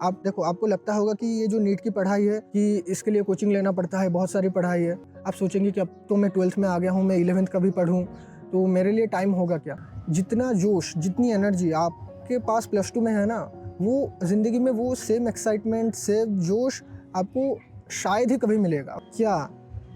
आप देखो, आपको लगता होगा कि ये जो नीट की पढ़ाई है कि इसके लिए कोचिंग लेना पड़ता है, बहुत सारी पढ़ाई है। आप सोचेंगे कि अब तो मैं 12th में आ गया हूँ, मैं 11th का भी पढ़ूँ, तो मेरे लिए टाइम होगा क्या? जितना जोश, जितनी एनर्जी आपके पास प्लस टू में है ना, वो ज़िंदगी में वो सेम एक्साइटमेंट, सेम जोश आपको शायद ही कभी मिलेगा। क्या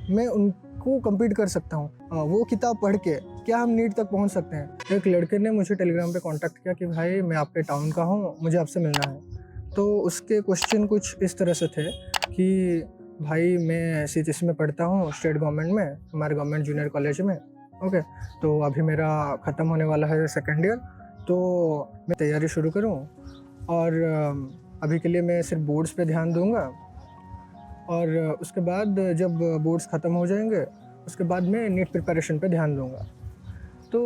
मैं उनको कम्पीट कर सकता हूँ? वो किताब पढ़ के क्या हम नीट तक पहुँच सकते हैं? एक लड़के ने मुझे टेलीग्राम पे कॉन्टैक्ट किया कि भाई मैं आपके टाउन का हूँ, मुझे आपसे मिलना है। तो उसके क्वेश्चन कुछ इस तरह से थे कि भाई मैं सीएचएससी में पढ़ता हूँ, स्टेट गवर्नमेंट में, हमारे गवर्नमेंट जूनियर कॉलेज में। ओके, तो अभी मेरा ख़त्म होने वाला है सेकेंड ईयर, तो मैं तैयारी शुरू करूँ और अभी के लिए मैं सिर्फ बोर्ड्स पे ध्यान दूँगा और उसके बाद जब बोर्ड्स ख़त्म हो जाएंगे उसके बाद मैं नीट प्रिपरेशन पे ध्यान दूँगा। तो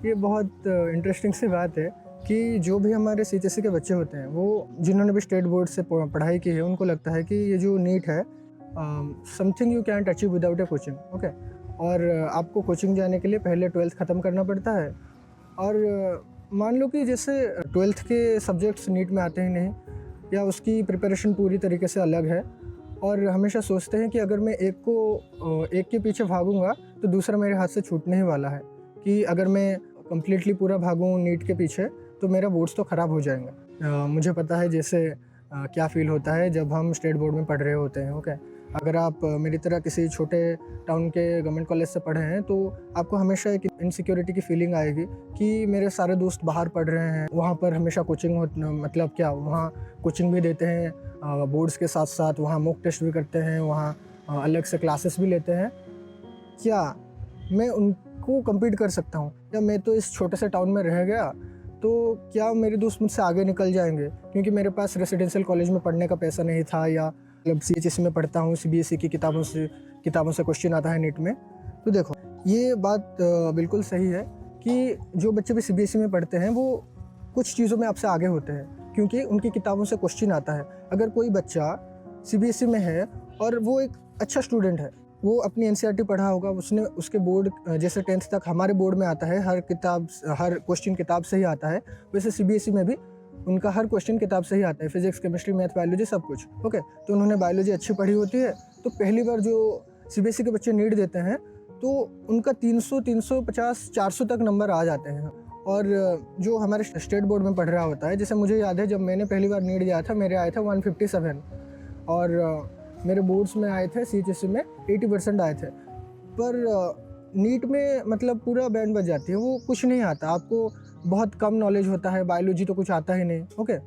ये बहुत इंटरेस्टिंग सी बात है कि जो भी हमारे सीएचएससी के बच्चे होते हैं, वो जिन्होंने भी स्टेट बोर्ड से पढ़ाई की है, उनको लगता है कि ये जो नीट है something you can't achieve without A coaching. Okay, और आपको कोचिंग जाने के लिए पहले 12th ख़त्म करना पड़ता है और मान लो कि जैसे 12th के सब्जेक्ट्स नीट में आते ही नहीं या उसकी प्रिपरेशन पूरी तरीके से अलग है और हमेशा सोचते हैं कि अगर मैं एक के पीछे भागूंगा तो दूसरा मेरे हाथ से छूटने ही वाला है, कि अगर मैं कम्प्लीटली पूरा भागूं नीट के पीछे तो मेरा बोर्ड्स तो ख़राब हो जाएंगे। मुझे पता है जैसे क्या फ़ील होता है जब हम स्टेट बोर्ड में पढ़ रहे होते हैं। ओके, अगर आप मेरी तरह किसी छोटे टाउन के गवर्नमेंट कॉलेज से पढ़े हैं तो आपको हमेशा एक इनसिक्योरिटी की फीलिंग आएगी कि मेरे सारे दोस्त बाहर पढ़ रहे हैं, वहाँ पर हमेशा कोचिंग मतलब क्या, वहाँ कोचिंग भी देते हैं, बोर्ड्स के साथ साथ वहाँ मॉक टेस्ट भी करते हैं, वहाँ अलग से क्लासेस भी लेते हैं। क्या मैं उनको कम्पीट कर सकता हूँ? या मैं तो इस छोटे से टाउन में रह गया तो क्या मेरे दोस्त मुझसे आगे निकल जाएंगे क्योंकि मेरे पास रेसिडेंशियल कॉलेज में पढ़ने का पैसा नहीं था, या मतलब सीएचएससी में पढ़ता हूँ, सीबीएसई की किताबों से क्वेश्चन आता है नीट में। तो देखो, ये बात बिल्कुल सही है कि जो बच्चे भी सीबीएसई में पढ़ते हैं वो कुछ चीज़ों में आपसे आगे होते हैं क्योंकि उनकी किताबों से क्वेश्चन आता है। अगर कोई बच्चा सीबीएसई में है और वो एक अच्छा स्टूडेंट है, वो अपनी एनसीईआरटी पढ़ा होगा, उसने उसके बोर्ड जैसे 10th तक हमारे बोर्ड में आता है, हर क्वेश्चन किताब से ही आता है, वैसे सीबीएसई में भी उनका हर क्वेश्चन किताब से ही आता है, फिजिक्स, केमिस्ट्री, मैथ, बायोलॉजी सब कुछ। ओके, तो उन्होंने बायोलॉजी अच्छी पढ़ी होती है, तो पहली बार जो सीबीएसई के बच्चे नीट देते हैं तो उनका 300, 350, 400 तक नंबर आ जाते हैं। और जो हमारे स्टेट बोर्ड में पढ़ रहा होता है, जैसे मुझे याद है जब मैंने पहली बार नीट दिया था, मेरे आए थे 157 और मेरे बोर्ड्स में आए थे, सीएचएससी में 80% आए थे। पर नीट में मतलब पूरा बैंड बज जाती है, वो कुछ नहीं आता, आपको बहुत कम नॉलेज होता है, बायोलॉजी तो कुछ आता ही नहीं। ओके,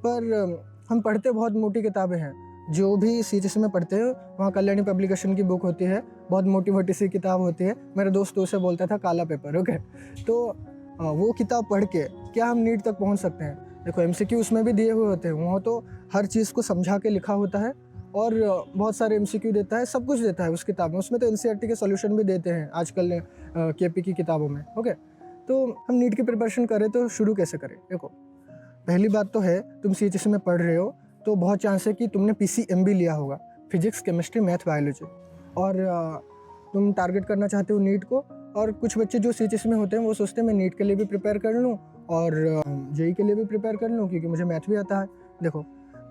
पर हम पढ़ते बहुत मोटी किताबें हैं, जो भी सीएचएससी में पढ़ते हैं वहाँ कल्याणी पब्लिकेशन की बुक होती है, बहुत मोटी मोटी सी किताब होती है, मेरे दोस्त उसे बोलता था काला पेपर। ओके, तो वो किताब पढ़ के क्या हम नीट तक पहुँच सकते हैं? देखो, एमसीक्यू उसमें भी दिए हुए होते हैं, वहाँ तो हर चीज़ को समझा के लिखा होता है और बहुत सारे एमसीक्यू देता है, सब कुछ देता है उस किताब में। उसमें तो एनसीईआरटी के सॉल्यूशन भी देते हैं आजकल केपी की किताबों में। ओके, तो हम नीट की प्रिपरेशन करें तो शुरू कैसे करें? देखो, पहली बात तो है, तुम सीएचएससी में पढ़ रहे हो तो बहुत चांस है कि तुमने पीसीएमबी लिया होगा, फिजिक्स, केमिस्ट्री, मैथ, बायोलॉजी, और तुम टारगेट करना चाहते हो नीट को। और कुछ बच्चे जो सीएचएससी में होते हैं वो सोचते हैं मैं नीट के लिए भी प्रिपेयर कर लूँ और जेई के लिए भी प्रिपेयर कर लूँ क्योंकि मुझे मैथ भी आता है। देखो,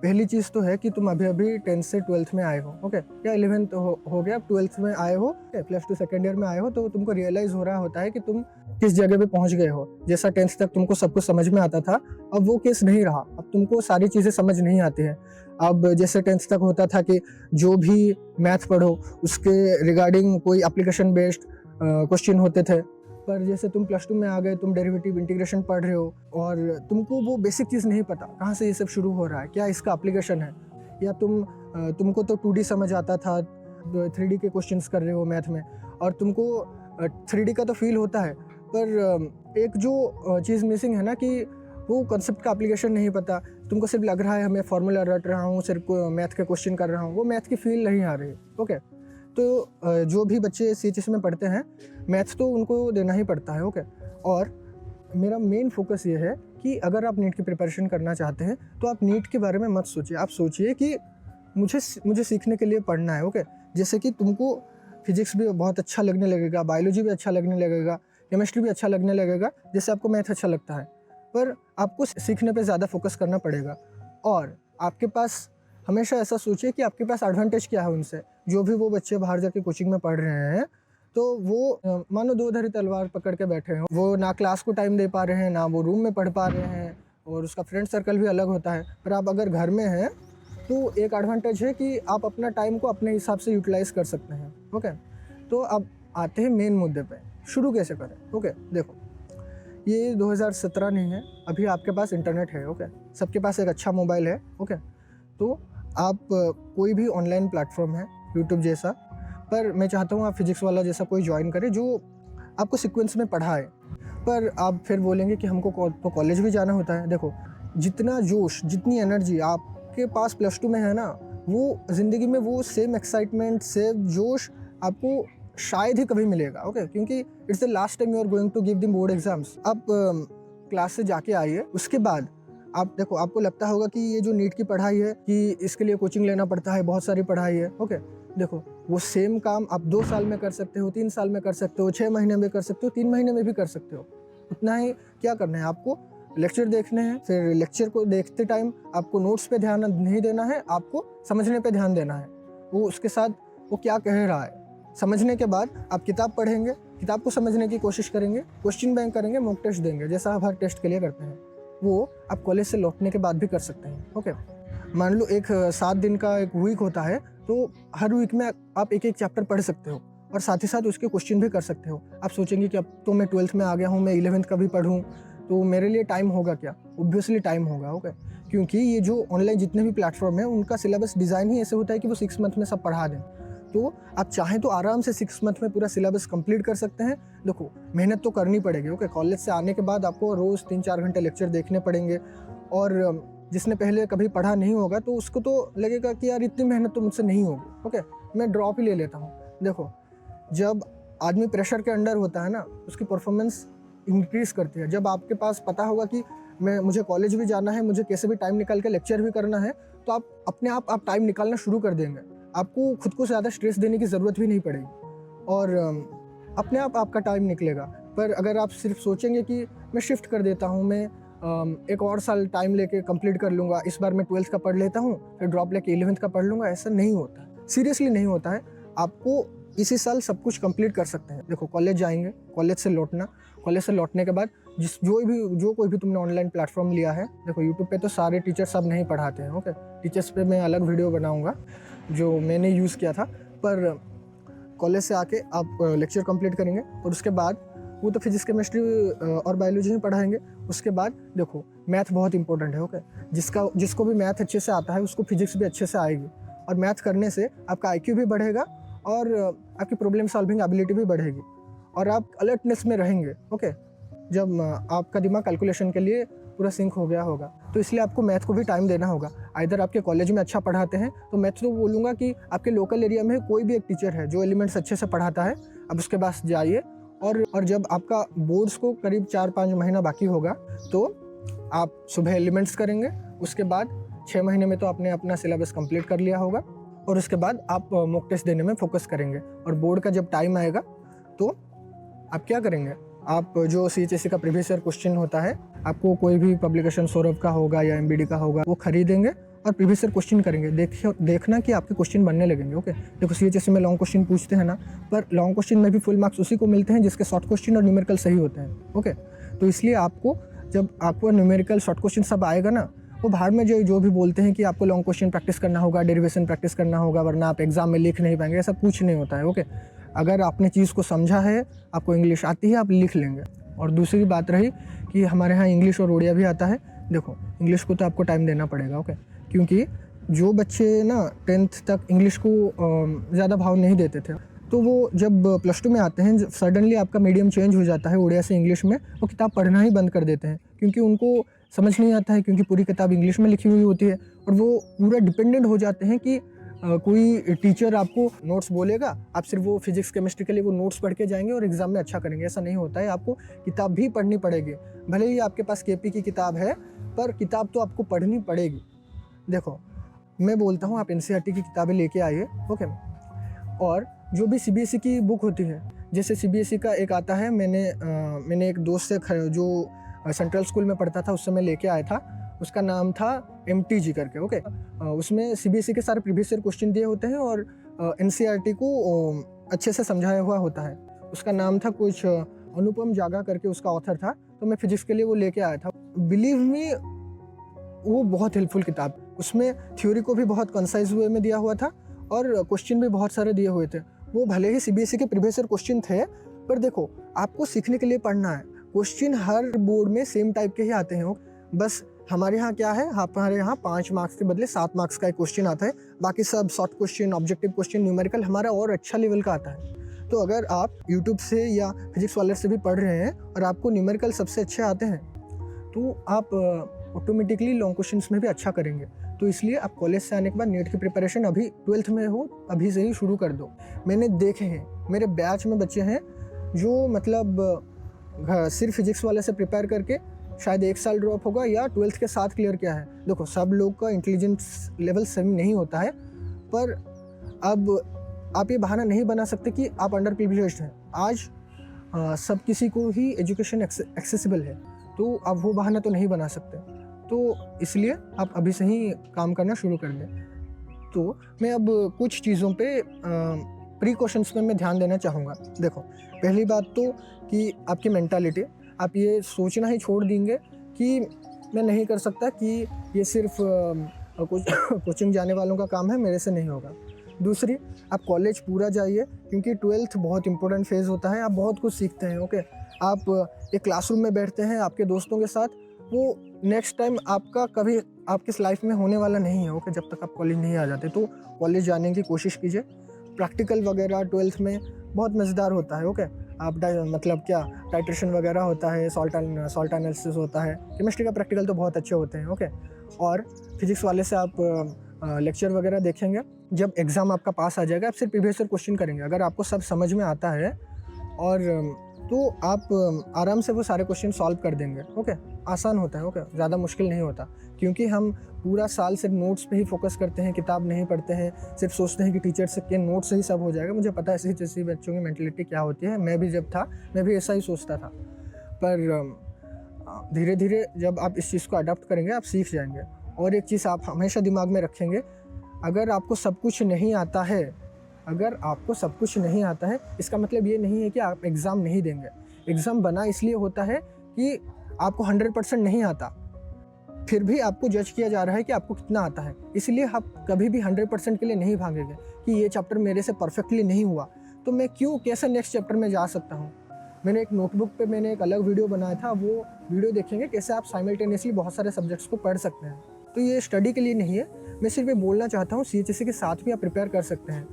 पहली चीज़ तो है कि तुम अभी 10th से 12th में आए हो, ओके, या 11th हो गया, 12th में आए हो, प्लस टू सेकेंड ईयर में आए हो, तो तुमको रियलाइज़ हो रहा होता है कि तुम किस जगह पे पहुंच गए हो। जैसा 10th तक तुमको सब कुछ समझ में आता था, अब वो केस नहीं रहा, अब तुमको सारी चीज़ें समझ नहीं आती हैं। अब जैसे 10th तक होता था कि जो भी मैथ पढ़ो उसके रिगार्डिंग कोई एप्लीकेशन बेस्ड क्वेश्चन होते थे, पर जैसे तुम प्लस टू में आ गए, तुम डेरिवेटिव इंटीग्रेशन पढ़ रहे हो और तुमको वो बेसिक चीज़ नहीं पता कहाँ से ये सब शुरू हो रहा है, क्या इसका एप्लीकेशन है, या तुमको तो 2D समझ आता था, 3D के क्वेश्चंस कर रहे हो मैथ में और तुमको 3D का तो फील होता है, पर एक जो चीज़ मिसिंग है ना कि वो कॉन्सेप्ट का एप्लीकेशन नहीं पता, तुमको सिर्फ लग रहा है मैं फार्मूला रट रहा हूँ, सिर्फ मैथ के क्वेश्चन कर रहा हूँ, वो मैथ की फील नहीं आ रही। ओके, तो जो भी बच्चे सीएचएससी में पढ़ते हैं, मैथ्स तो उनको देना ही पड़ता है। ओके, और मेरा मेन फोकस ये है कि अगर आप नीट की प्रिपरेशन करना चाहते हैं तो आप नीट के बारे में मत सोचिए, आप सोचिए कि मुझे सीखने के लिए पढ़ना है। ओके, जैसे कि तुमको फिजिक्स भी बहुत अच्छा लगने लगेगा, बायोलॉजी भी अच्छा लगने लगेगा, केमिस्ट्री भी अच्छा लगने लगेगा, जैसे आपको मैथ अच्छा लगता है, पर आपको सीखने पे ज़्यादा फोकस करना पड़ेगा। और आपके पास हमेशा ऐसा सोचिए कि आपके पास एडवांटेज क्या है उनसे। जो भी वो बच्चे बाहर जाके कोचिंग में पढ़ रहे हैं, तो वो मानो दो धारी तलवार पकड़ के बैठे हैं। वो ना क्लास को टाइम दे पा रहे हैं, ना वो रूम में पढ़ पा रहे हैं, और उसका फ्रेंड सर्कल भी अलग होता है। पर आप अगर घर में हैं तो एक एडवांटेज है कि आप अपना टाइम को अपने हिसाब से यूटिलाइज़ कर सकते हैं। ओके, तो अब आते हैं मेन मुद्दे पे, शुरू कैसे करें। ओके, देखो ये 2017 नहीं है, अभी आपके पास इंटरनेट है। ओके, सबके पास एक अच्छा मोबाइल है। ओके, तो आप कोई भी ऑनलाइन प्लेटफॉर्म है यूट्यूब जैसा, पर मैं चाहता हूँ आप फिजिक्स वाला जैसा कोई ज्वाइन करें जो आपको सीक्वेंस में पढ़ाए। पर आप फिर बोलेंगे कि हमको तो कॉलेज भी जाना होता है। देखो, जितना जोश, जितनी एनर्जी आपके पास +2 में है ना, वो ज़िंदगी में वो सेम एक्साइटमेंट, सेम जोश आपको शायद ही कभी मिलेगा। ओके, क्योंकि it's the last time you are going to give the board exams. आप क्लास से जाके आइए, उसके बाद आप देखो, आपको लगता होगा कि ये जो नीट की पढ़ाई है कि इसके लिए कोचिंग लेना पड़ता है, बहुत सारी पढ़ाई है। ओके, देखो वो सेम काम आप 2 साल में कर सकते हो, 3 साल में कर सकते हो, 6 महीने में कर सकते हो, 3 महीने में भी कर सकते हो। उतना ही क्या करना है आपको, लेक्चर देखने हैं। फिर लेक्चर को देखते टाइम आपको नोट्स पे ध्यान नहीं देना है, आपको समझने पे ध्यान देना है। वो उसके साथ वो क्या कह रहा है, समझने के बाद आप किताब पढ़ेंगे, किताब को समझने की कोशिश करेंगे, क्वेश्चन बैंक करेंगे, मॉक टेस्ट देंगे, जैसा आप हर टेस्ट के लिए करते हैं। वो आप कॉलेज से लौटने के बाद भी कर सकते हैं। ओके, मान लो एक 7 दिन का एक वीक होता है, तो हर वीक में आप एक चैप्टर पढ़ सकते हो और साथ ही साथ उसके क्वेश्चन भी कर सकते हो। आप सोचेंगे कि अब तो मैं 12th में आ गया हूँ, मैं 11th का भी पढ़ूँ, तो मेरे लिए टाइम होगा क्या? ऑब्वियसली टाइम होगा। ओके, क्योंकि ये जो ऑनलाइन जितने भी प्लेटफॉर्म है, उनका सिलेबस डिज़ाइन ही ऐसे होता है कि वो 6 मंथ में सब पढ़ा दें। तो आप चाहें तो आराम से 6 मंथ में पूरा सिलेबस कंप्लीट कर सकते हैं। देखो, मेहनत तो करनी पड़ेगी। ओके, कॉलेज से आने के बाद आपको रोज़ 3-4 घंटे लेक्चर देखने पड़ेंगे, और जिसने पहले कभी पढ़ा नहीं होगा तो उसको तो लगेगा कि यार इतनी मेहनत तो मुझसे नहीं होगी। ओके, मैं ड्रॉप ही ले लेता हूँ। देखो, जब आदमी प्रेशर के अंडर होता है ना, उसकी परफॉर्मेंस इंक्रीज़ करती है। जब आपके पास पता होगा कि मुझे कॉलेज भी जाना है, मुझे कैसे भी टाइम निकाल के लेक्चर भी करना है, तो आप अपने आप टाइम निकालना शुरू कर देंगे। आपको खुद को ज़्यादा स्ट्रेस देने की ज़रूरत भी नहीं पड़ेगी, और अपने आप आपका टाइम निकलेगा। पर अगर आप सिर्फ सोचेंगे कि मैं शिफ्ट कर देता हूँ, मैं एक और साल टाइम लेके कंप्लीट कर लूँगा, इस बार मैं 12th का पढ़ लेता हूँ, फिर ड्रॉप लेके 11th का पढ़ लूँगा, ऐसा नहीं होता, सीरियसली नहीं होता है। आपको इसी साल सब कुछ कंप्लीट कर सकते हैं। देखो, कॉलेज जाएंगे, कॉलेज से लौटना, कॉलेज से लौटने के बाद जो कोई भी तुमने ऑनलाइन प्लेटफॉर्म लिया है, देखो यूट्यूब पे तो सारे टीचर सब नहीं पढ़ाते हैं। ओके, टीचर्स पे मैं अलग वीडियो बनाऊँगा जो मैंने यूज़ किया था। पर कॉलेज से आके आप लेक्चर कंप्लीट करेंगे, और उसके बाद वो तो फिजिक्स, केमिस्ट्री और बायोलॉजी में पढ़ाएंगे। उसके बाद देखो, मैथ बहुत इंपॉर्टेंट है। ओके, जिसको भी मैथ अच्छे से आता है उसको फिजिक्स भी अच्छे से आएगी, और मैथ करने से आपका IQ भी बढ़ेगा और आपकी प्रॉब्लम सॉल्विंग एबिलिटी भी बढ़ेगी, और आप अलर्टनेस में रहेंगे। ओके, जब आपका दिमाग कैलकुलेशन के लिए पूरा सिंक हो गया होगा, तो इसलिए आपको मैथ को भी टाइम देना होगा। आइदर आपके कॉलेज में अच्छा पढ़ाते हैं, तो मैं तो बोलूँगा कि आपके लोकल एरिया में कोई भी एक टीचर है जो एलिमेंट्स अच्छे से पढ़ाता है, आप उसके पास जाइए। और जब आपका बोर्ड्स को करीब 4-5 महीना बाकी होगा, तो आप सुबह एलिमेंट्स करेंगे, उसके बाद 6 महीने में तो आपने अपना सिलेबस कंप्लीट कर लिया होगा, और उसके बाद आप मॉक टेस्ट देने में फोकस करेंगे। और बोर्ड का जब टाइम आएगा तो आप क्या करेंगे, आप जो CHSE का प्रीवियस ईयर क्वेश्चन होता है, आपको कोई भी पब्लिकेशन सौरभ का होगा या MBD का होगा, वो खरीदेंगे और प्रीवियस ईयर क्वेश्चन करेंगे। देखना कि आपके क्वेश्चन बनने लगेंगे। ओके, देखो CHSE में लॉन्ग क्वेश्चन पूछते हैं ना, पर लॉन्ग क्वेश्चन में भी फुल मार्क्स उसी को मिलते हैं जिसके शॉर्ट क्वेश्चन और न्यूमेरिकल सही होते हैं। ओके, तो इसलिए जब आपको न्यूमेरिकल शॉर्ट क्वेश्चन सब आएगा ना, वो बाहर में जो भी बोलते हैं कि आपको लॉन्ग क्वेश्चन प्रैक्टिस करना होगा, डेरिवेशन प्रैक्टिस करना होगा, वरना आप एग्जाम में लिख नहीं पाएंगे, ऐसा कुछ नहीं होता है। ओके, अगर आपने चीज़ को समझा है, आपको इंग्लिश आती है, आप लिख लेंगे। और दूसरी बात रही कि हमारे यहाँ इंग्लिश और उड़िया भी आता है। देखो, इंग्लिश को तो आपको टाइम देना पड़ेगा। ओके, क्योंकि जो बच्चे ना 10th तक इंग्लिश को ज़्यादा भाव नहीं देते थे, तो वो जब +2 में आते हैं, सडनली आपका मीडियम चेंज हो जाता है उड़िया से इंग्लिश में, वो किताब पढ़ना ही बंद कर देते हैं, क्योंकि उनको समझ नहीं आता है, क्योंकि पूरी किताब इंग्लिश में लिखी हुई होती है, और वो पूरा डिपेंडेंट हो जाते हैं कि कोई टीचर आपको नोट्स बोलेगा, आप सिर्फ वो फिजिक्स केमिस्ट्री के लिए वो नोट्स पढ़ के जाएंगे और एग्जाम में अच्छा करेंगे। ऐसा नहीं होता है, आपको किताब भी पढ़नी पड़ेगी। भले ही आपके पास KP की किताब है, पर किताब तो आपको पढ़नी पड़ेगी। देखो, मैं बोलता हूँ आप NCERT की किताबें लेके आइए। ओके, और जो भी CBSE की बुक होती है, जैसे CBSE का एक आता है, मैंने एक दोस्त से जो सेंट्रल स्कूल में पढ़ता था उससे मैं लेके आया था, उसका नाम था MTG करके, ओके। उसमें CBSE के सारे प्रीवियस ईयर क्वेश्चन दिए होते हैं और NCERT को अच्छे से समझाया हुआ होता है। उसका नाम था कुछ अनुपम जागा करके उसका ऑथर था, तो मैं फिजिक्स के लिए वो लेके आया था। बिलीव मी, वो बहुत हेल्पफुल किताब। उसमें थ्योरी को भी बहुत कंसाइज वे में दिया हुआ था और क्वेश्चन भी बहुत सारे दिए हुए थे। वो भले ही CBSE के प्रीवियस ईयर क्वेश्चन थे, पर देखो आपको सीखने के लिए पढ़ना है। क्वेश्चन हर बोर्ड में सेम टाइप के ही आते हैं, बस हमारे यहाँ क्या है, हमारे यहाँ 5 मार्क्स के बदले 7 मार्क्स का एक क्वेश्चन आता है। बाकी सब short question, objective question, numerical हमारा और अच्छा लेवल का आता है। तो अगर आप यूट्यूब से या फिजिक्स वाले से भी पढ़ रहे हैं और आपको न्यूमेरिकल सबसे अच्छे आते हैं, तो आप ऑटोमेटिकली लॉन्ग क्वेश्चंस में भी अच्छा करेंगे। तो इसलिए आप कॉलेज से आने के बाद नीट की प्रिपरेशन अभी 12th में हो, अभी से ही शुरू कर दो। मैंने देखे हैं, मेरे बैच में बच्चे हैं जो मतलब सिर्फ फिजिक्स वाले से प्रिपेयर करके शायद 1 साल ड्रॉप होगा या 12th के साथ क्लियर किया है। देखो सब लोग का इंटेलिजेंस लेवल सेम नहीं होता है, पर अब आप ये बहाना नहीं बना सकते कि आप अंडर प्रिविलेज्ड हैं। आज सब किसी को ही एजुकेशन एक्सेसिबल है, तो आप वो बहाना तो नहीं बना सकते। तो इसलिए आप अभी से ही काम करना शुरू कर दें। तो मैं अब कुछ चीज़ों पे प्रिकॉशंस में मैं ध्यान देना चाहूँगा। देखो पहली बात तो कि आपकी मेंटालिटी, आप ये सोचना ही छोड़ देंगे कि मैं नहीं कर सकता, कि ये सिर्फ कुछ कोचिंग जाने वालों का काम है, मेरे से नहीं होगा। दूसरी, आप कॉलेज पूरा जाइए, क्योंकि 12th बहुत इंपॉर्टेंट फेज़ होता है। आप बहुत कुछ सीखते हैं, ओके। आप एक क्लासरूम में बैठते हैं आपके दोस्तों के साथ, वो नेक्स्ट टाइम आपका कभी आपकी लाइफ में होने वाला नहीं है, ओके, जब तक आप कॉलेज नहीं आ जाते। तो कॉलेज जाने की कोशिश कीजिए। प्रैक्टिकल वगैरह 12th में बहुत मज़ेदार होता है, ओके। आप मतलब क्या टाइट्रेशन वगैरह होता है, सॉल्ट एनालिसिस होता है। केमिस्ट्री का प्रैक्टिकल तो बहुत अच्छे होते हैं, ओके। और फिजिक्स वाले से आप लेक्चर वगैरह देखेंगे। जब एग्ज़ाम आपका पास आ जाएगा, आप सिर्फ प्रीवियस ईयर क्वेश्चन करेंगे। अगर आपको सब समझ में आता है और तो आप आराम से वो सारे क्वेश्चन सॉल्व कर देंगे, ओके। आसान होता है, ओके, ज़्यादा मुश्किल नहीं होता, क्योंकि हम पूरा साल सिर्फ नोट्स पे ही फोकस करते हैं, किताब नहीं पढ़ते हैं, सिर्फ सोचते हैं कि टीचर से के नोट से ही सब हो जाएगा। मुझे पता है ऐसी जैसी बच्चों की मेंटलिटी क्या होती है। मैं भी जब था, मैं भी ऐसा ही सोचता था, पर धीरे धीरे जब आप इस चीज़ को अडॉप्ट करेंगे, आप सीख जाएंगे। और एक चीज़ आप हमेशा दिमाग में रखेंगे, अगर आपको सब कुछ नहीं आता है, अगर आपको सब कुछ नहीं आता है, इसका मतलब ये नहीं है कि आप एग्ज़ाम नहीं देंगे। एग्ज़ाम बना इसलिए होता है कि आपको 100% नहीं आता, फिर भी आपको जज किया जा रहा है कि आपको कितना आता है। इसलिए आप कभी भी 100% के लिए नहीं भागेंगे कि ये चैप्टर मेरे से परफेक्टली नहीं हुआ, तो मैं क्यों कैसे नेक्स्ट चैप्टर में जा सकता हूँ। मैंने एक नोटबुक पे मैंने एक अलग वीडियो बनाया था, वो वीडियो देखेंगे कैसे आप साइमल्टेनियसली बहुत सारे सब्जेक्ट्स को पढ़ सकते हैं। तो ये स्टडी के लिए नहीं है, मैं सिर्फ ये बोलना चाहता हूँ, CHSE के साथ भी आप प्रिपेयर कर सकते हैं।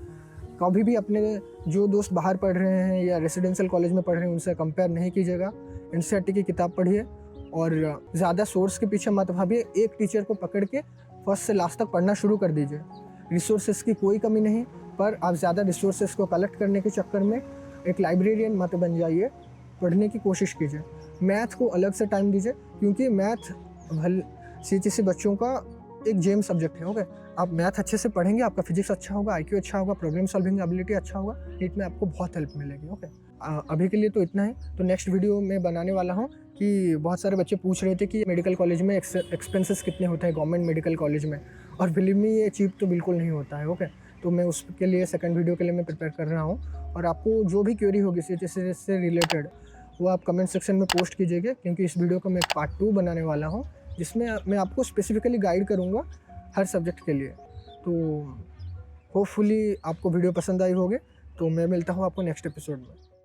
कभी भी अपने जो दोस्त बाहर पढ़ रहे हैं या रेसिडेंशियल कॉलेज में पढ़ रहे हैं, उनसे कंपेयर नहीं कीजिएगा। NCERT की किताब पढ़िए और ज़्यादा सोर्स के पीछे मत भागिए। एक टीचर को पकड़ के फर्स्ट से लास्ट तक पढ़ना शुरू कर दीजिए। रिसोर्सेज की कोई कमी नहीं, पर आप ज़्यादा रिसोर्सेज को कलेक्ट करने के चक्कर में एक लाइब्रेरियन मत बन जाइए। पढ़ने की कोशिश कीजिए। मैथ को अलग से टाइम दीजिए, क्योंकि मैथ CHSE बच्चों का एक जेम सब्जेक्ट है, ओके। आप मैथ अच्छे से पढ़ेंगे, आपका फिजिक्स अच्छा होगा, IQ अच्छा होगा, प्रॉब्लम सॉल्विंग एबिलिटी अच्छा होगा, नीट में आपको बहुत हेल्प मिलेगी, ओके। अभी के लिए तो इतना ही। तो नेक्स्ट वीडियो में बनाने वाला हूँ कि बहुत सारे बच्चे पूछ रहे थे कि मेडिकल कॉलेज में एक्सपेंसेस कितने होते हैं गवर्नमेंट मेडिकल कॉलेज में, और बिलीव मी ये चीप तो बिल्कुल नहीं होता है, ओके। तो मैं उसके लिए सेकंड वीडियो के लिए मैं प्रिपेयर कर रहा हूँ, और आपको जो भी क्वेरी होगी CHSE से रिलेटेड, वो आप कमेंट सेक्शन में पोस्ट कीजिएगा, क्योंकि इस वीडियो को मैं पार्ट 2 बनाने वाला हूँ, जिसमें मैं आपको स्पेसिफिकली गाइड करूँगा हर सब्जेक्ट के लिए। तो होपफुली आपको वीडियो पसंद आई होगी। तो मैं मिलता हूँ आपको नेक्स्ट एपिसोड में।